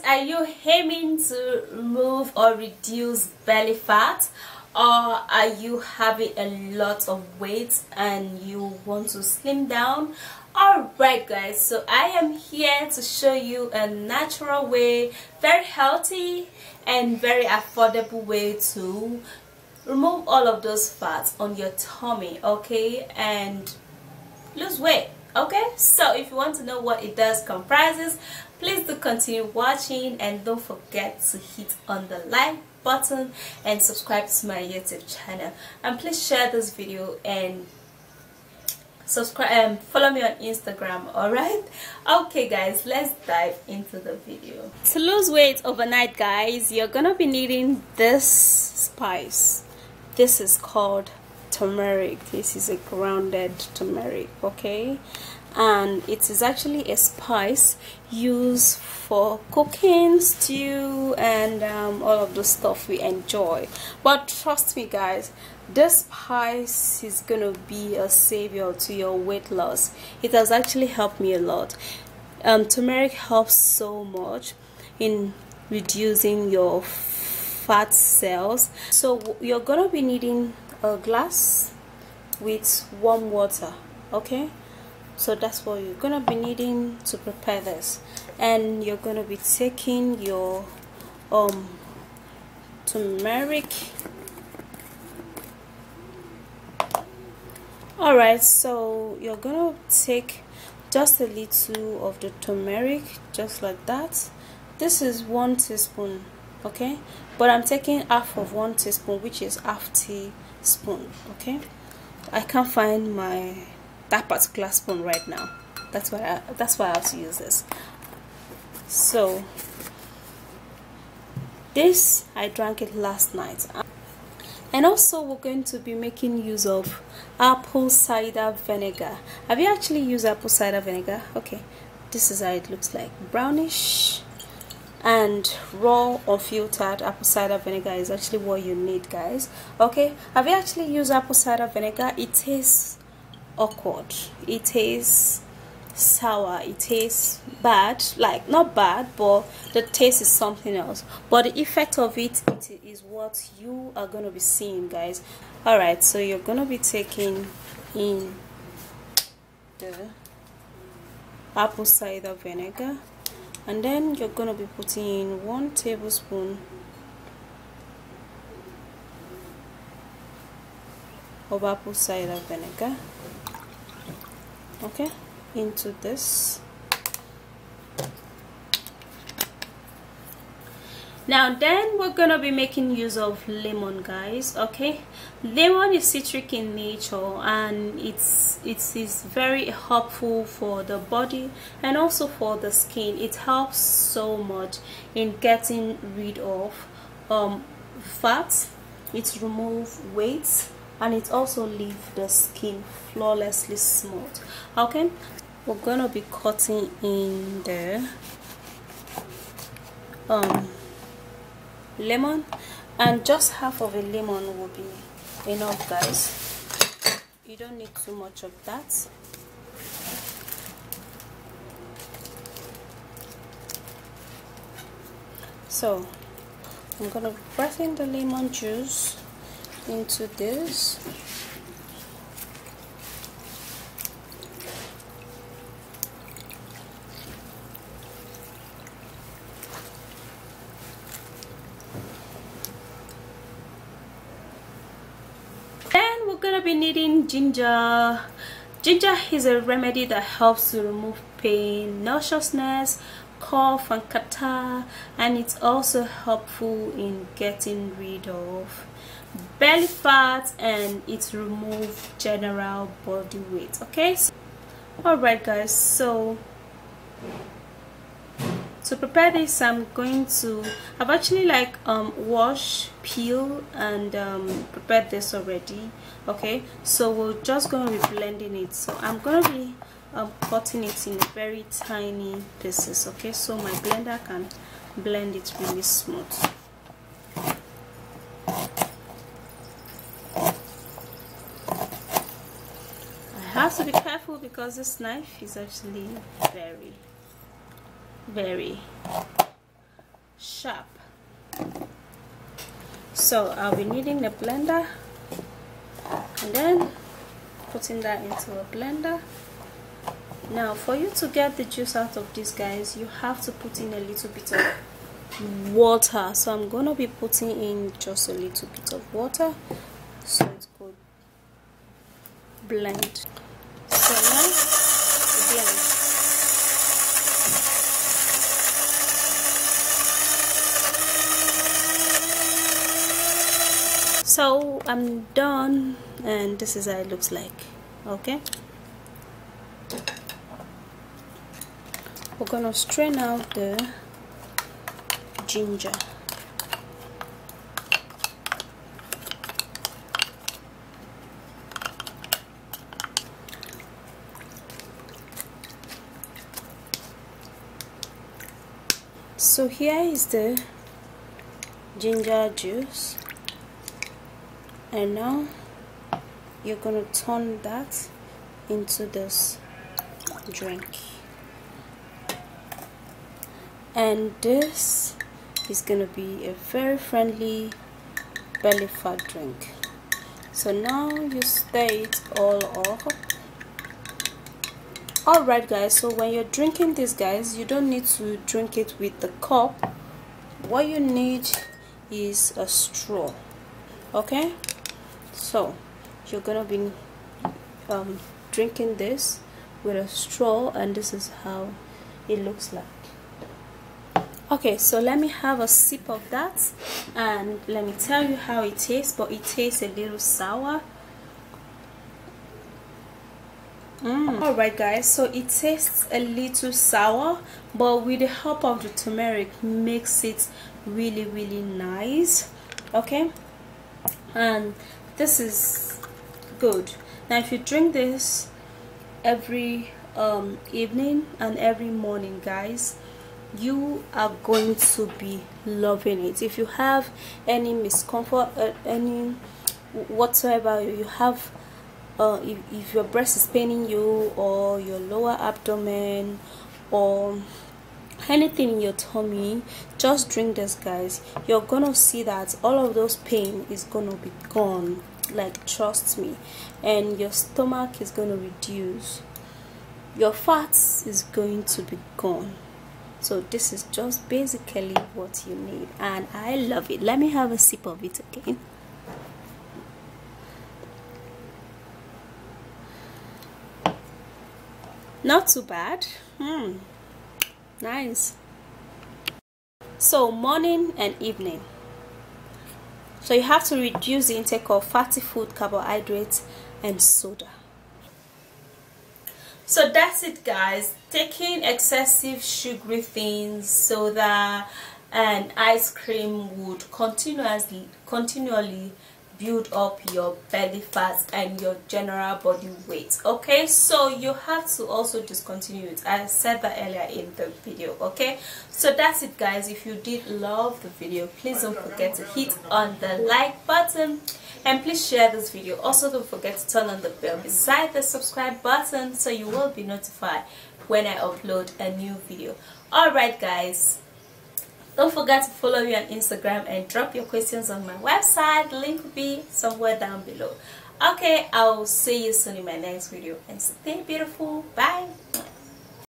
are you aiming to remove or reduce belly fat, or are you having a lot of weight and you want to slim down? Alright guys, so I am here to show you a natural way, very healthy and very affordable way to remove all of those fats on your tummy, okay, and lose weight. Okay, so if you want to know what it does comprises, please do continue watching and don't forget to hit on the like button and subscribe to my YouTube channel, and please share this video and subscribe and follow me on Instagram. Alright, okay guys, let's dive into the video. To lose weight overnight guys, you're gonna be needing this spice. This is called turmeric. This is a grounded turmeric, okay, and it is actually a spice used for cooking, stew, and all of the stuff we enjoy. But trust me guys, this spice is gonna be a savior to your weight loss. It has actually helped me a lot. Turmeric helps so much in reducing your fat cells. So you're gonna be needing a glass with warm water, okay, so that's what you're gonna be needing to prepare this. And you're gonna be taking your turmeric. Alright, so you're gonna take just a little of the turmeric, just like that. This is 1 teaspoon, okay, but I'm taking half of 1 teaspoon, which is half teaspoon, okay. I can't find that particular spoon right now. That's why I have to use this. So this, I drank it last night. And also we're going to be making use of apple cider vinegar. Have you actually used apple cider vinegar? Okay, this is how it looks like, brownish. And raw unfiltered apple cider vinegar is actually what you need guys, okay. Have you actually used apple cider vinegar? It tastes awkward, it tastes sour, it tastes bad, like not bad, but the taste is something else, but the effect of it is what you are going to be seeing guys. Alright, so you're going to be taking in the apple cider vinegar, and then you're going to be putting in 1 tablespoon of apple cider vinegar, okay, into this. Now then we're gonna be making use of lemon guys, okay. Lemon is citric in nature, and it is very helpful for the body and also for the skin. It helps so much in getting rid of fat, it removes weight, and it also leaves the skin flawlessly smooth, okay. We're gonna be cutting in the lemon, and just half of a lemon will be enough guys. You don't need too much of that. So I'm gonna be pressing the lemon juice into this. Then we're gonna be needing ginger. Ginger is a remedy that helps to remove pain, nauseousness, cough and catarrh, and it's also helpful in getting rid of belly fat, and it removes general body weight, okay. Alright guys, so to prepare this, I've actually washed, peel, and prepared this already, okay. So we're just going to be blending it. So I'm going to be cutting it in very tiny pieces, okay, so my blender can blend it really smooth. I have to be careful because this knife is actually very sharp. So I'll be needing a blender and then putting that into a blender. Now for you to get the juice out of this, guys, you have to put in a little bit of water. So I'm gonna be putting in just a little bit of water so it could blend. So now blend. So I'm done, and this is how it looks like. Okay, we're gonna strain out the ginger. So here is the ginger juice, and now you're gonna turn that into this drink, and this is gonna be a very friendly belly fat drink. So now you stir it all up. Alright guys, so when you're drinking this, guys, you don't need to drink it with the cup. What you need is a straw. Okay, so you're gonna be drinking this with a straw, and this is how it looks like. Okay, so let me have a sip of that and let me tell you how it tastes. But it tastes a little sour. Alright guys, so it tastes a little sour, but with the help of the turmeric makes it really nice. Okay, and this is good. Now if you drink this every evening and every morning, guys, you are going to be loving it. If you have any discomfort, any whatsoever you have, if your breast is paining you, or your lower abdomen, or anything in your tummy, just drink this, guys. You're gonna see that all of those pain is gonna be gone, like, trust me. And your stomach is gonna reduce, your fats is going to be gone. So this is just basically what you need, and I love it. Let me have a sip of it again. Not too bad. Nice. So morning and evening, so you have to reduce the intake of fatty food, carbohydrates, and soda. So that's it, guys. Taking excessive sugary things, soda and ice cream would continually build up your belly fat and your general body weight. Okay, so you have to also discontinue it. I said that earlier in the video. Okay, so that's it, guys. If you did love the video, please don't forget to hit on the like button, and please share this video. Also, don't forget to turn on the bell beside the subscribe button so you will be notified when I upload a new video. Alright guys, don't forget to follow me on Instagram and drop your questions on my website. The link will be somewhere down below. Okay, I'll see you soon in my next video, and stay beautiful. Bye.